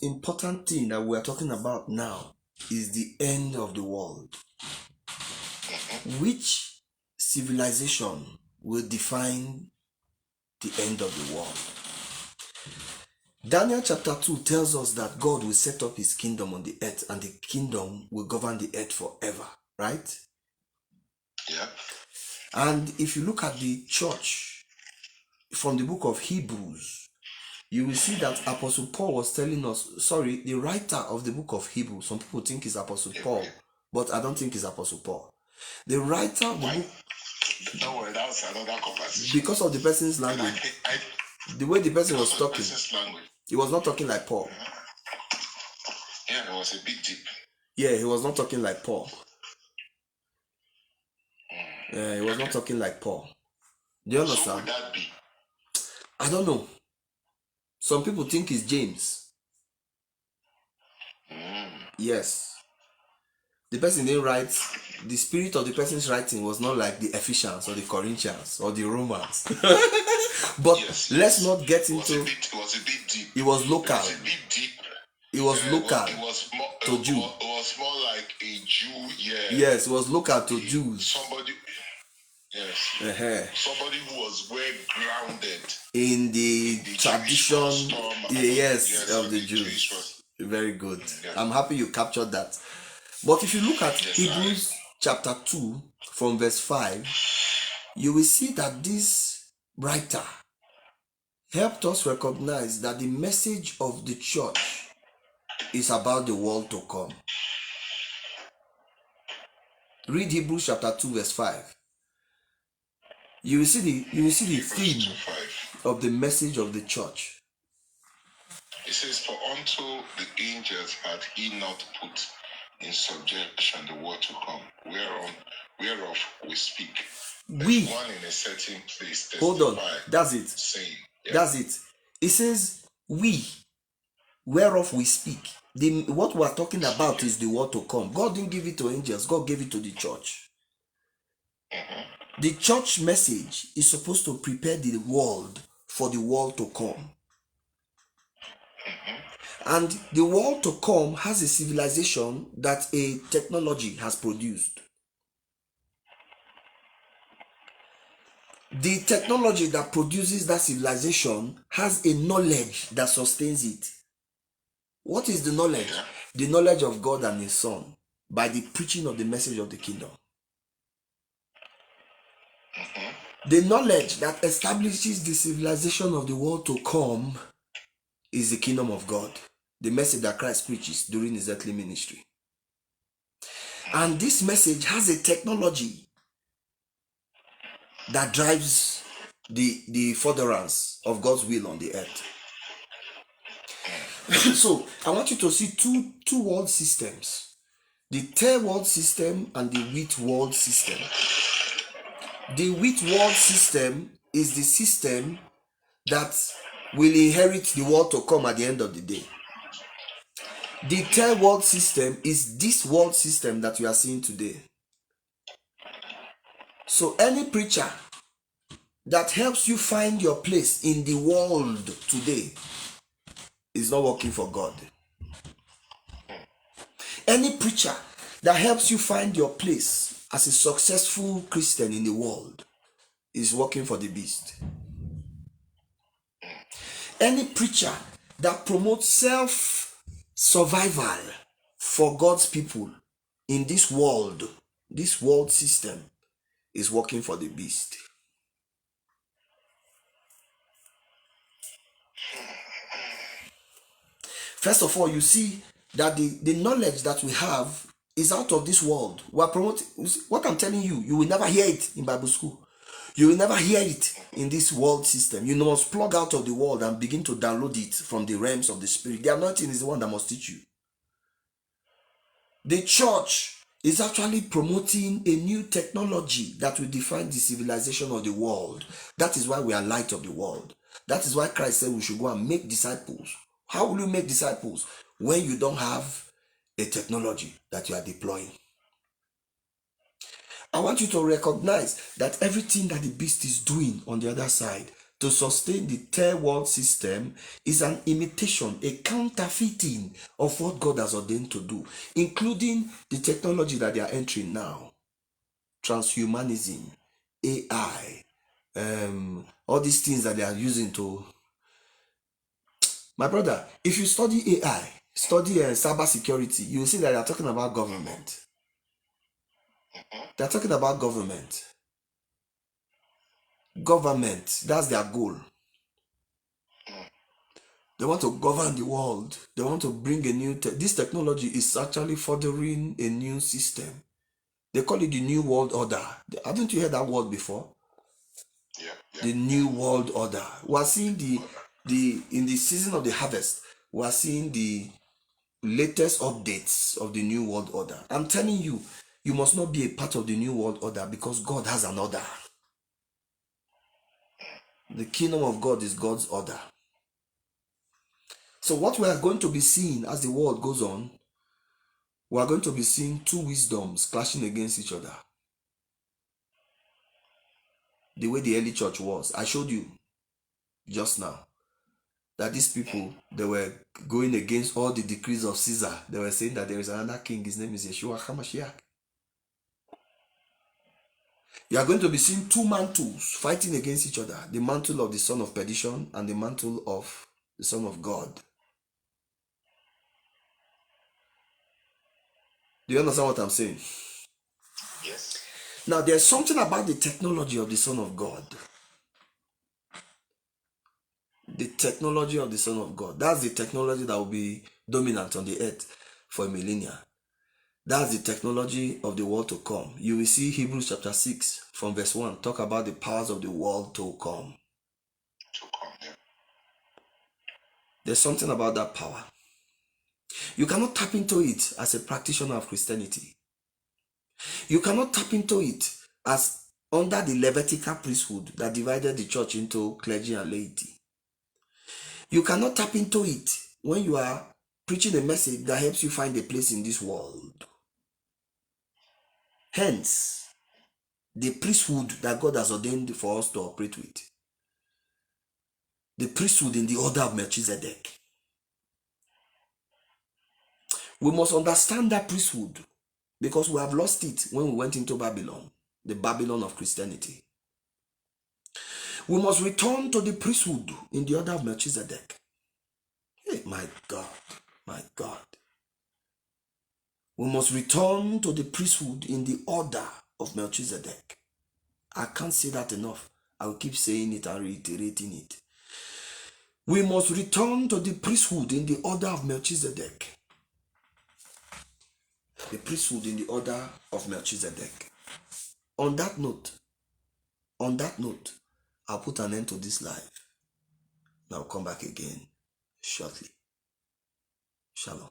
most important thing that we are talking about now is the end of the world. Which civilization will define the end of the world? Daniel chapter 2 tells us that God will set up his kingdom on the earth and the kingdom will govern the earth forever, right? Yeah. And if you look at the church from the book of Hebrews, you will see that Apostle Paul was telling us, the writer of the book of Hebrews, some people think it's Apostle Paul, but I don't think it's Apostle Paul. The writer of the book... Don't worry, that's another conversation. Because of the person's language. The way the person was talking, he was not talking like Paul. Yeah, it was a bit deep. Yeah, he was not talking like Paul. Yeah, he was not talking like Paul. Do you understand? So would that be? I don't know. Some people think it's James. Yes. The person didn't write, the spirit of the person's writing was not like the Ephesians or the Corinthians or the Romans. But yes, let's not get into... It was a bit deep. It was local. It was a bit deep. It was local it was more, to Jew. It was more like a Jew, yeah. Yes, it was local to Jews. Somebody, yes. Somebody who was well grounded in the tradition, yes, of the Jews. Jews. Very good. Yes. I'm happy you captured that. But if you look at Hebrews chapter 2 from verse 5, you will see that this writer helped us recognize that the message of the church is about the world to come. Read Hebrews chapter 2 verse 5. You will see the theme of the message of the church. It says, "For unto the angels had he not put in subjection the world to come, whereof we speak. We, one in a certain place testify." Hold on, that's it. Saying, That's it. It says, we, whereof we speak. What we are talking about is the world to come. God didn't give it to angels, God gave it to the church. The church message is supposed to prepare the world for the world to come. And the world to come has a civilization that a technology has produced. The technology that produces that civilization has a knowledge that sustains it. What is the knowledge? The knowledge of God and his Son by the preaching of the message of the kingdom. The knowledge that establishes the civilization of the world to come is the kingdom of God. The message that Christ preaches during his earthly ministry. And this message has a technology that drives the furtherance of God's will on the earth. So I want you to see two world systems. The third world system and the wheat world system. The wheat world system is the system that will inherit the world to come at the end of the day. The third world system is this world system that we are seeing today. So any preacher that helps you find your place in the world today is not working for God. Any preacher that helps you find your place as a successful Christian in the world is working for the beast. Any preacher that promotes self-survival for God's people in this world system, is working for the beast. First of all, you see that the knowledge that we have is out of this world. We are promoting what I'm telling you. You will never hear it in Bible school. You will never hear it in this world system. You must plug out of the world and begin to download it from the realms of the spirit. The anointing is the one that must teach you. The church is actually promoting a new technology that will define the civilization of the world. That is why we are light of the world. That is why Christ said we should go and make disciples. How will you make disciples when you don't have a technology that you are deploying? I want you to recognize that everything that the beast is doing on the other side to sustain the third world system is an imitation, a counterfeiting of what God has ordained to do, including the technology that they are entering now. Transhumanism, AI, all these things that they are using to... My brother, if you study AI, study cyber security, you will see that they are talking about government. They are talking about government. Government, that's their goal. They want to govern the world. They want to bring a new... This technology is actually furthering a new system. They call it the New World Order. Haven't you heard that word before? Yeah. The New World Order. We are seeing in the season of the harvest, we are seeing the latest updates of the New World Order. I'm telling you, you must not be a part of the New World Order because God has an order. The kingdom of God is God's order. So what we are going to be seeing as the world goes on, we are going to be seeing two wisdoms clashing against each other. The way the early church was. I showed you just now that these people, they were going against all the decrees of Caesar. They were saying that there is another king, his name is Yeshua HaMashiach. You are going to be seeing two mantles fighting against each other. The mantle of the son of perdition and the mantle of the son of God. Do you understand what I'm saying? Yes. Now, there's something about the technology of the Son of God. The technology of the Son of God. That's the technology that will be dominant on the earth for a millennia. That's the technology of the world to come. You will see Hebrews chapter 6 from verse 1 talk about the powers of the world to come. Yeah. There's something about that power. You cannot tap into it as a practitioner of Christianity. You cannot tap into it as under the Levitical priesthood that divided the church into clergy and laity. You cannot tap into it when you are preaching a message that helps you find a place in this world. Hence, the priesthood that God has ordained for us to operate with. The priesthood in the order of Melchizedek. We must understand that priesthood because we have lost it when we went into Babylon, the Babylon of Christianity. We must return to the priesthood in the order of Melchizedek. Hey, my God, my God. We must return to the priesthood in the order of Melchizedek. I can't say that enough. I will keep saying it and reiterating it. We must return to the priesthood in the order of Melchizedek. The priesthood in the order of Melchizedek. On that note, I'll put an end to this live. And I'll come back again shortly. Shalom.